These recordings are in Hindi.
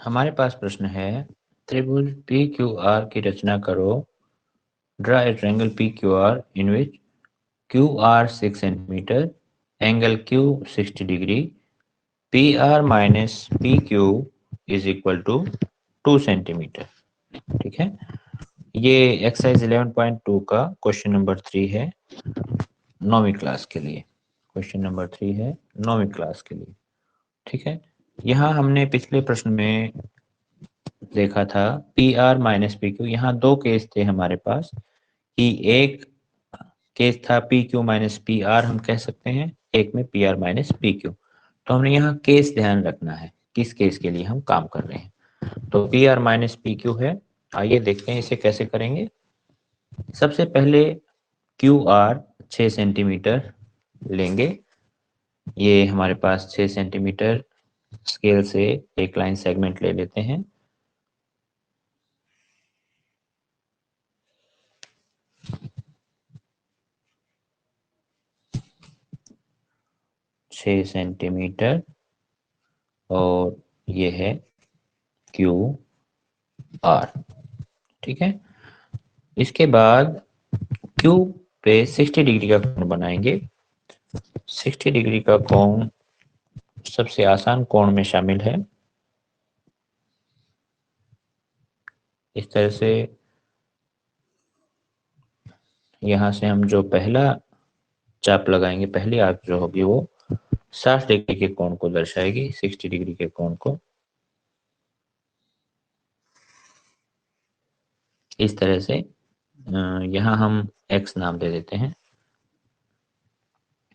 हमारे पास प्रश्न है, त्रिभुज पी क्यू आर की रचना करो। Draw a triangle P Q R in which Q R 6 centimetre, angle Q 60 degree, P R minus P Q is equal to 2 centimetre. ठीक है, ये एक्सरसाइज 11.2 का क्वेश्चन नंबर 3 है 9वीं क्लास के लिए। क्वेश्चन नंबर 3 है 9वीं क्लास के लिए। ठीक है, यहाँ हमने पिछले प्रश्न में देखा था P R minus P Q. यहाँ दो केस थे हमारे पास कि एक केस था P Q minus P R, हम कह सकते हैं, एक में P R minus P Q. तो हमने यहाँ केस ध्यान रखना है, किस केस के लिए हम काम कर रहे हैं। तो P R minus P Q है। आइए देखते हैं इसे कैसे करेंगे। सबसे पहले क्यू आर 6 सेंटीमीटर लेंगे। ये हमारे पास 6 सेंटीमीटर स्केल से एक लाइन सेगमेंट ले लेते हैं। 6 सेंटीमीटर और ये है क्यू आर। ठीक है, इसके बाद क्यू पे 60 डिग्री का कोण बनाएंगे। 60 डिग्री का कोण सबसे आसान कोण में शामिल है। इस तरह से यहां से हम जो पहला चाप लगाएंगे, पहली आर्क जो होगी वो 60 डिग्री के कोण को दर्शाएगी, 60 डिग्री के कोण को। इस तरह से यहां हम x नाम दे देते हैं।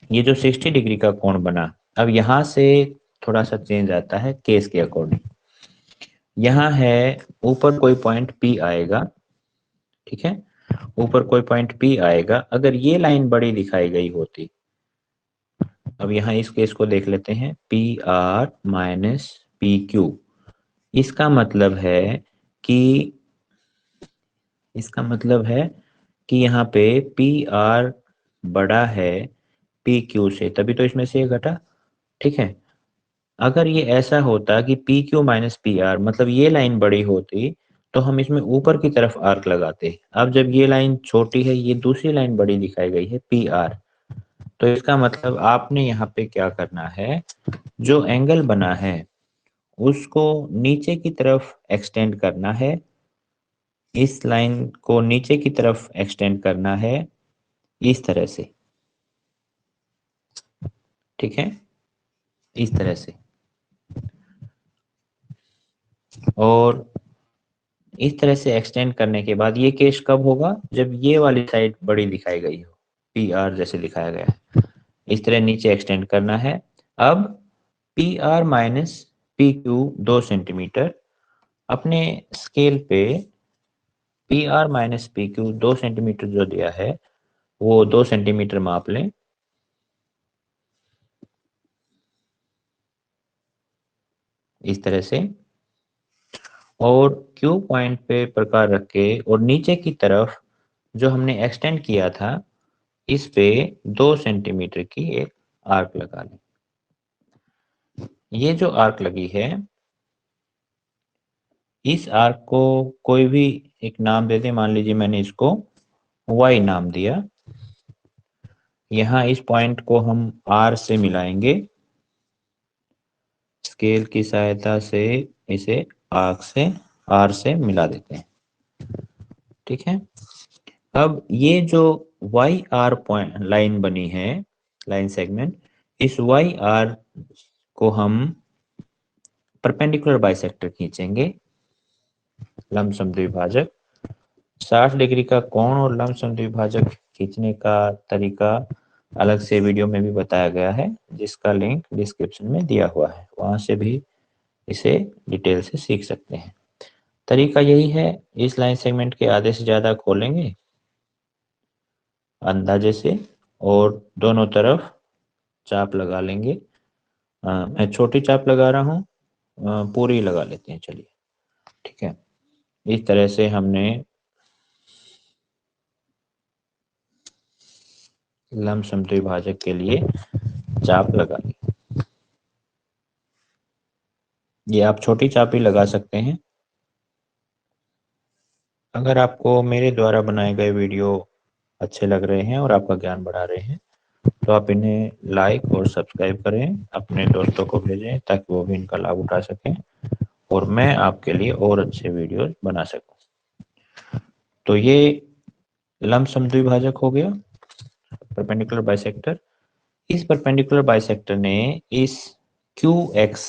ये जो 60 डिग्री का कोण बना, अब यहां से थोड़ा सा चेंज आता है केस के अकॉर्डिंग। यहाँ है ऊपर कोई पॉइंट P आएगा। ठीक है, ऊपर कोई पॉइंट P आएगा। अगर ये लाइन बड़ी दिखाई गई होती, अब यहाँ इस केस को देख लेते हैं, P R minus P Q. इसका मतलब है कि इसका मतलब है कि यहाँ पे पी आर बड़ा है पी क्यू से, तभी तो इसमें से ये घटा। ठीक है, अगर ये ऐसा होता कि P Q minus P R, मतलब ये लाइन बड़ी होती, तो हम इसमें ऊपर की तरफ आर्क लगाते। अब जब ये लाइन छोटी है, ये दूसरी लाइन बड़ी दिखाई गई है पी आर, तो इसका मतलब आपने यहाँ पे क्या करना है, जो एंगल बना है उसको नीचे की तरफ एक्सटेंड करना है। इस लाइन को नीचे की तरफ एक्सटेंड करना है इस तरह से। ठीक है, इस तरह से। और इस तरह से एक्सटेंड करने के बाद ये केस कब होगा, जब ये वाली साइड बड़ी दिखाई गई हो, पी आर जैसे दिखाया गया है। इस तरह नीचे एक्सटेंड करना है। अब P R minus P Q 2 centimetre, अपने स्केल पे P R minus P Q 2 centimetre जो दिया है वो 2 सेंटीमीटर माप लें। इस तरह से, और क्यू पॉइंट पे प्रकार रख के और नीचे की तरफ जो हमने एक्सटेंड किया था, इस पे 2 सेंटीमीटर की एक आर्क लगा लें। ये जो आर्क लगी है, इस आर्क को कोई भी एक नाम दे दें। मान लीजिए मैंने इसको y नाम दिया। यहाँ इस पॉइंट को हम r से मिलाएंगे। स्केल की सहायता से इसे आर्क से r से मिला देते हैं। ठीक है, अब ये जो वाई आर पॉइंट लाइन बनी है, लाइन सेगमेंट, इस वाई आर को हम परपेंडिकुलर बाइसेक्टर खींचेंगे, लंबसम द्विभाजक। 60 डिग्री का कोण और लंबसम द्विभाजक खींचने का तरीका अलग से वीडियो में भी बताया गया है, जिसका लिंक डिस्क्रिप्शन में दिया हुआ है, वहां से भी इसे डिटेल से सीख सकते हैं। तरीका यही है, इस लाइन सेगमेंट के आधे से ज्यादा खोलेंगे अंदाजे से, और दोनों तरफ चाप लगा लेंगे। मैं छोटी चाप लगा रहा हूँ, पूरी लगा लेते हैं, चलिए। ठीक है, इस तरह से हमने लंबसम द्विभाजक के लिए चाप लगा ली। ये आप छोटी चापी लगा सकते हैं। अगर आपको मेरे द्वारा बनाए गए वीडियो अच्छे लग रहे हैं और आपका ज्ञान बढ़ा रहे हैं तो आप इन्हें लाइक और सब्सक्राइब करें, अपने दोस्तों को भेजें ताकि वो भी इनका लाभ उठा सकें और मैं आपके लिए और अच्छे वीडियोस बना सकूं। तो ये लंबसम द्विभाजक हो गया, परपेंडिकुलर बाइसेक्टर। इस परपेंडिकुलर बाइसेक्टर ने इस क्यू एक्स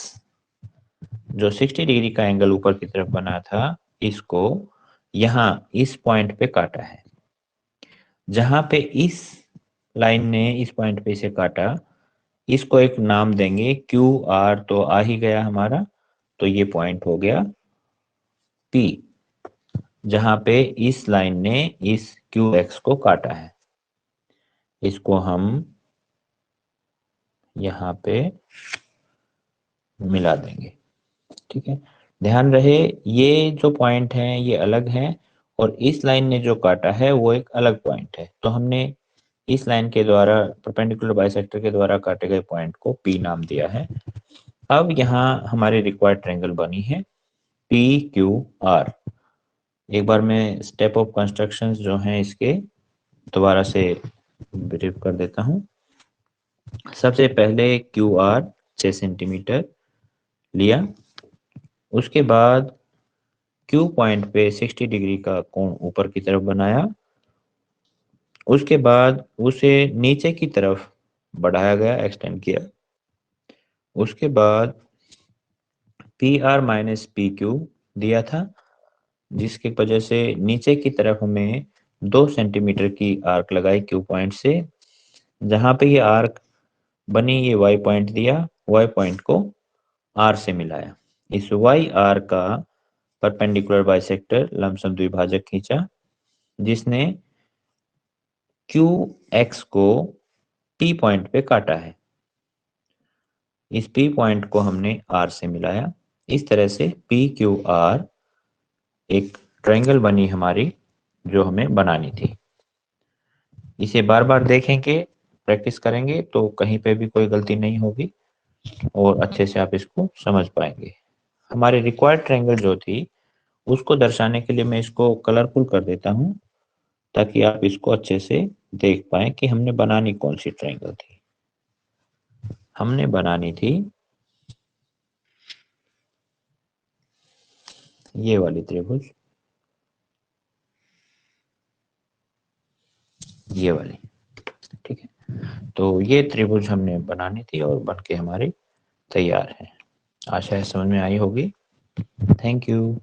जो 60 डिग्री का एंगल ऊपर की तरफ बना था, इसको यहाँ इस पॉइंट पे काटा है। जहां पे इस लाइन ने इस पॉइंट पे इसे काटा, इसको एक नाम देंगे क्यू आर, तो आ ही गया हमारा। तो ये पॉइंट हो गया पी, जहां पे इस लाइन ने इस क्यू एक्स को काटा है। इसको हम यहाँ पे मिला देंगे। ठीक है, ध्यान रहे ये जो पॉइंट हैं ये अलग हैं और इस लाइन ने जो काटा है वो एक अलग पॉइंट है। तो हमने इस लाइन के द्वारा, परपेंडिकुलर बाइसेक्टर के द्वारा काटे गए पॉइंट को पी नाम दिया है। अब यहाँ हमारी रिक्वायर्ड ट्रायंगल बनी है पी क्यू आर। एक बार मैं स्टेप ऑफ कंस्ट्रक्शन जो हैं इसके दोबारा से ब्रीफ कर देता हूँ। सबसे पहले क्यू आर 6 सेंटीमीटर लिया, उसके बाद क्यू पॉइंट पे 60 डिग्री का कोण ऊपर की तरफ बनाया, उसके बाद उसे नीचे की तरफ बढ़ाया गया, एक्सटेंड किया। उसके बाद P R minus P Q दिया था, जिसकी वजह से नीचे की तरफ हमें 2 सेंटीमीटर की आर्क लगाई क्यू पॉइंट से। जहां पे ये आर्क बनी ये वाई पॉइंट दिया, वाई पॉइंट को आर से मिलाया। इस वाई आर का परपेंडिकुलर बाइसेक्टर लंबसम द्विभाजक खींचा, जिसने क्यू एक्स को पी पॉइंट पे काटा है। इस पी पॉइंट को हमने आर से मिलाया। इस तरह से पी क्यू आर एक ट्रायंगल बनी हमारी जो हमें बनानी थी। इसे बार बार देखेंगे, प्रैक्टिस करेंगे तो कहीं पे भी कोई गलती नहीं होगी और अच्छे से आप इसको समझ पाएंगे। हमारे रिक्वायर्ड ट्रायंगल जो थी उसको दर्शाने के लिए मैं इसको कलरफुल कर देता हूँ ताकि आप इसको अच्छे से देख पाएं कि हमने बनानी कौन सी ट्रायंगल थी। हमने बनानी थी ये वाली त्रिभुज, ये वाली। ठीक है, तो ये त्रिभुज हमने बनानी थी और बनके हमारी तैयार है। आशा है समझ में आई होगी। Thank you.